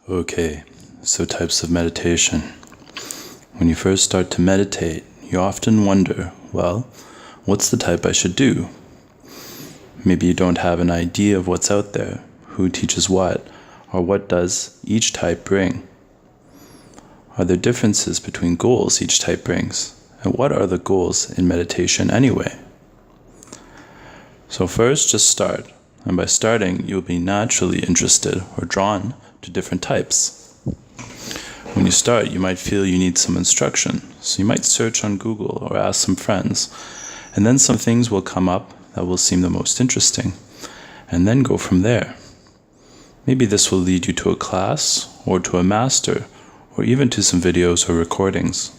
Okay, so types of meditation. When you first start to meditate, you often wonder, well, what's the type I should do? Maybe you don't have an idea of what's out there, who teaches what, or what does each type bring. Are there differences between goals each type brings? And what are the goals in meditation anyway? So first, just start. And by starting, you'll be naturally interested or drawn to different types. When you start, you might feel you need some instruction. So you might search on Google or ask some friends. And then some things will come up that will seem the most interesting. And then go from there. Maybe this will lead you to a class or to a master or even to some videos or recordings.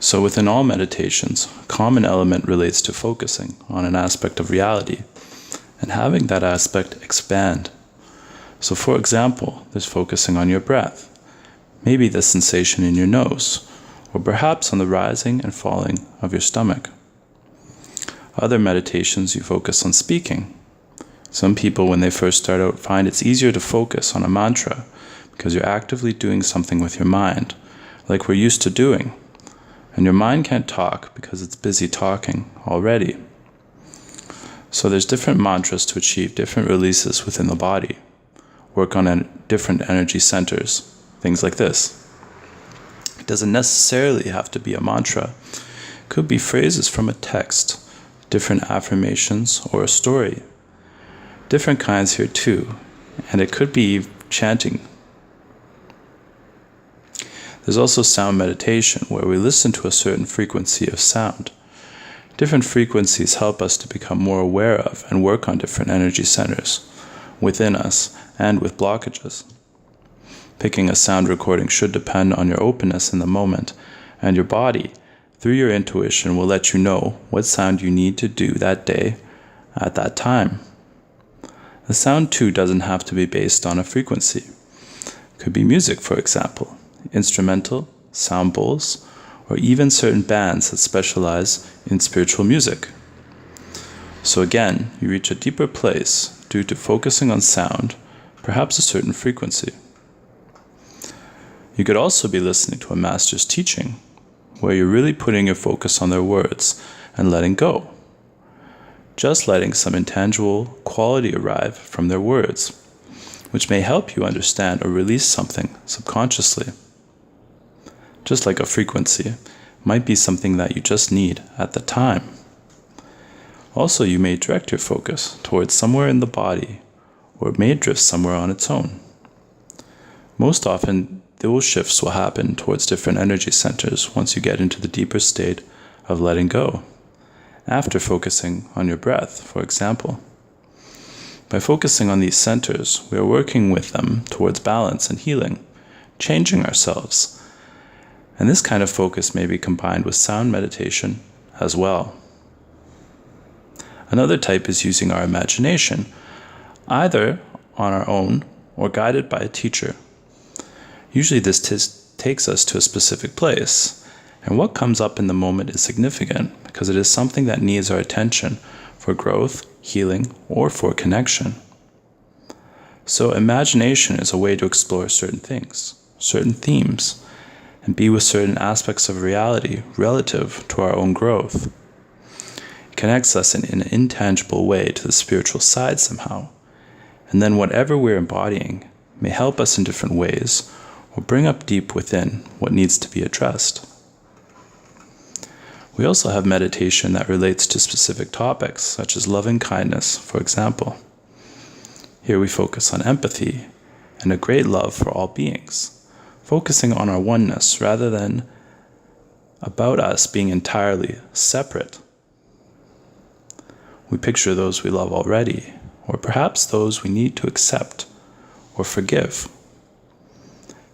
So within all meditations, a common element relates to focusing on an aspect of reality and having that aspect expand. So for example, there's focusing on your breath, maybe the sensation in your nose, or perhaps on the rising and falling of your stomach. Other meditations, you focus on speaking. Some people, when they first start out, find it's easier to focus on a mantra because you're actively doing something with your mind, like we're used to doing. And your mind can't talk because it's busy talking already. So there's different mantras to achieve different releases within the body. Work on different energy centers, things like this. It doesn't necessarily have to be a mantra. It could be phrases from a text, different affirmations, or a story. Different kinds here too, and it could be chanting. There's also sound meditation, where we listen to a certain frequency of sound. Different frequencies help us to become more aware of and work on different energy centers within us and with blockages. Picking a sound recording should depend on your openness in the moment, and your body, through your intuition, will let you know what sound you need to do that day at that time. The sound too doesn't have to be based on a frequency. It could be music, for example, instrumental, sound bowls, or even certain bands that specialize in spiritual music. So again, you reach a deeper place due to focusing on sound, perhaps a certain frequency. You could also be listening to a master's teaching, where you're really putting your focus on their words and letting go. Just letting some intangible quality arrive from their words, which may help you understand or release something subconsciously. Just like a frequency, might be something that you just need at the time. Also, you may direct your focus towards somewhere in the body, or it may drift somewhere on its own. Most often, those shifts will happen towards different energy centers once you get into the deeper state of letting go, after focusing on your breath, for example. By focusing on these centers, we are working with them towards balance and healing, changing ourselves. And this kind of focus may be combined with sound meditation as well. Another type is using our imagination, either on our own or guided by a teacher. Usually this takes us to a specific place, and what comes up in the moment is significant because it is something that needs our attention for growth, healing, or for connection. So imagination is a way to explore certain things, certain themes, and be with certain aspects of reality relative to our own growth. It connects us in an intangible way to the spiritual side somehow, and then whatever we're embodying may help us in different ways or bring up deep within what needs to be addressed. We also have meditation that relates to specific topics, such as loving kindness, for example. Here we focus on empathy and a great love for all beings, focusing on our oneness rather than about us being entirely separate. We picture those we love already, or perhaps those we need to accept or forgive.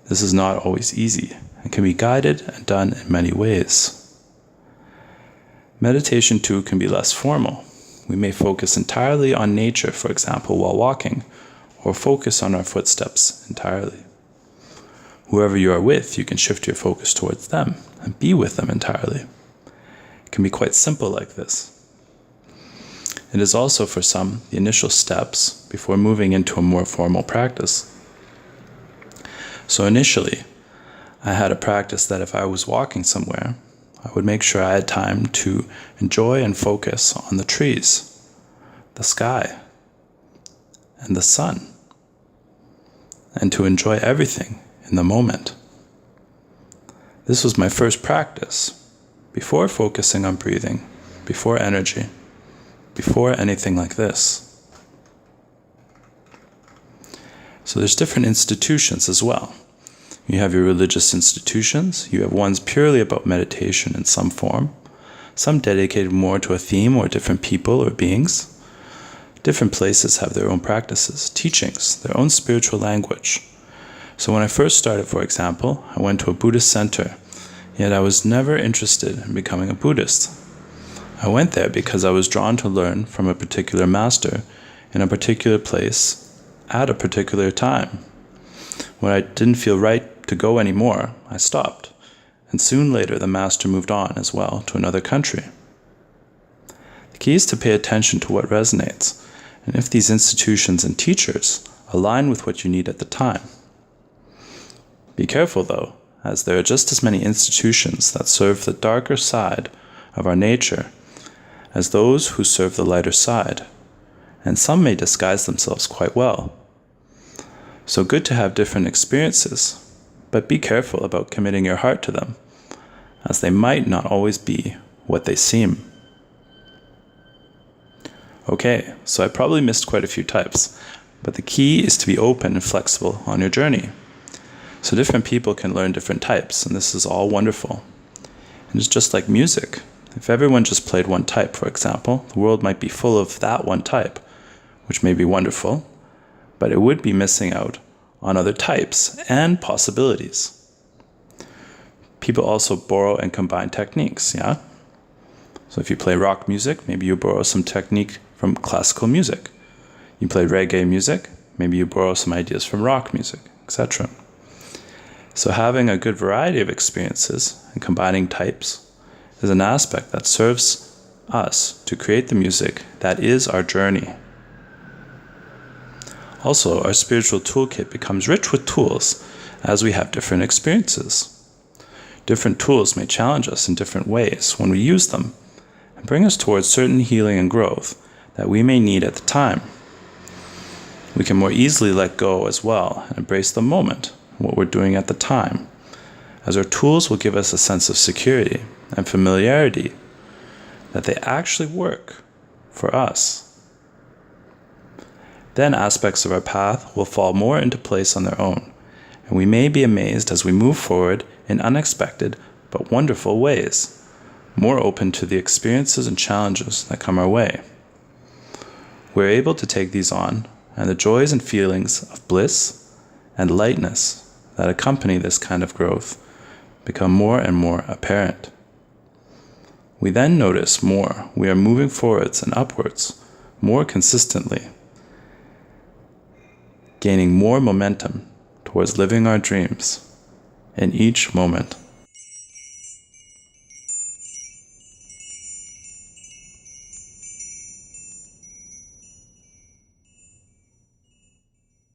This is not always easy and can be guided and done in many ways. Meditation too can be less formal. We may focus entirely on nature, for example, while walking, or focus on our footsteps entirely. Whoever you are with, you can shift your focus towards them and be with them entirely. It can be quite simple like this. It is also for some the initial steps before moving into a more formal practice. So initially, I had a practice that if I was walking somewhere, I would make sure I had time to enjoy and focus on the trees, the sky, and the sun, and to enjoy everything in the moment. This was my first practice, before focusing on breathing, before energy, before anything like this. So there's different institutions as well. You have your religious institutions, you have ones purely about meditation in some form, some dedicated more to a theme or different people or beings. Different places have their own practices, teachings, their own spiritual language. So when I first started, for example, I went to a Buddhist center, yet I was never interested in becoming a Buddhist. I went there because I was drawn to learn from a particular master in a particular place at a particular time. When I didn't feel right to go anymore, I stopped, and soon later the master moved on as well to another country. The key is to pay attention to what resonates, and if these institutions and teachers align with what you need at the time. Be careful though, as there are just as many institutions that serve the darker side of our nature as those who serve the lighter side, and some may disguise themselves quite well. So good to have different experiences, but be careful about committing your heart to them, as they might not always be what they seem. Okay, so I probably missed quite a few types, but the key is to be open and flexible on your journey. So different people can learn different types, and this is all wonderful. And it's just like music. If everyone just played one type, for example, the world might be full of that one type, which may be wonderful, but it would be missing out on other types and possibilities. People also borrow and combine techniques, yeah? So if you play rock music, maybe you borrow some technique from classical music. You play reggae music, maybe you borrow some ideas from rock music, etc. So having a good variety of experiences and combining types is an aspect that serves us to create the music that is our journey. Also, our spiritual toolkit becomes rich with tools as we have different experiences. Different tools may challenge us in different ways when we use them and bring us towards certain healing and growth that we may need at the time. We can more easily let go as well and embrace the moment, what we're doing at the time, as our tools will give us a sense of security and familiarity that they actually work for us. Then aspects of our path will fall more into place on their own, and we may be amazed as we move forward in unexpected but wonderful ways, more open to the experiences and challenges that come our way. We're able to take these on, and the joys and feelings of bliss and lightness that accompany this kind of growth become more and more apparent. We then notice more we are moving forwards and upwards more consistently, gaining more momentum towards living our dreams in each moment.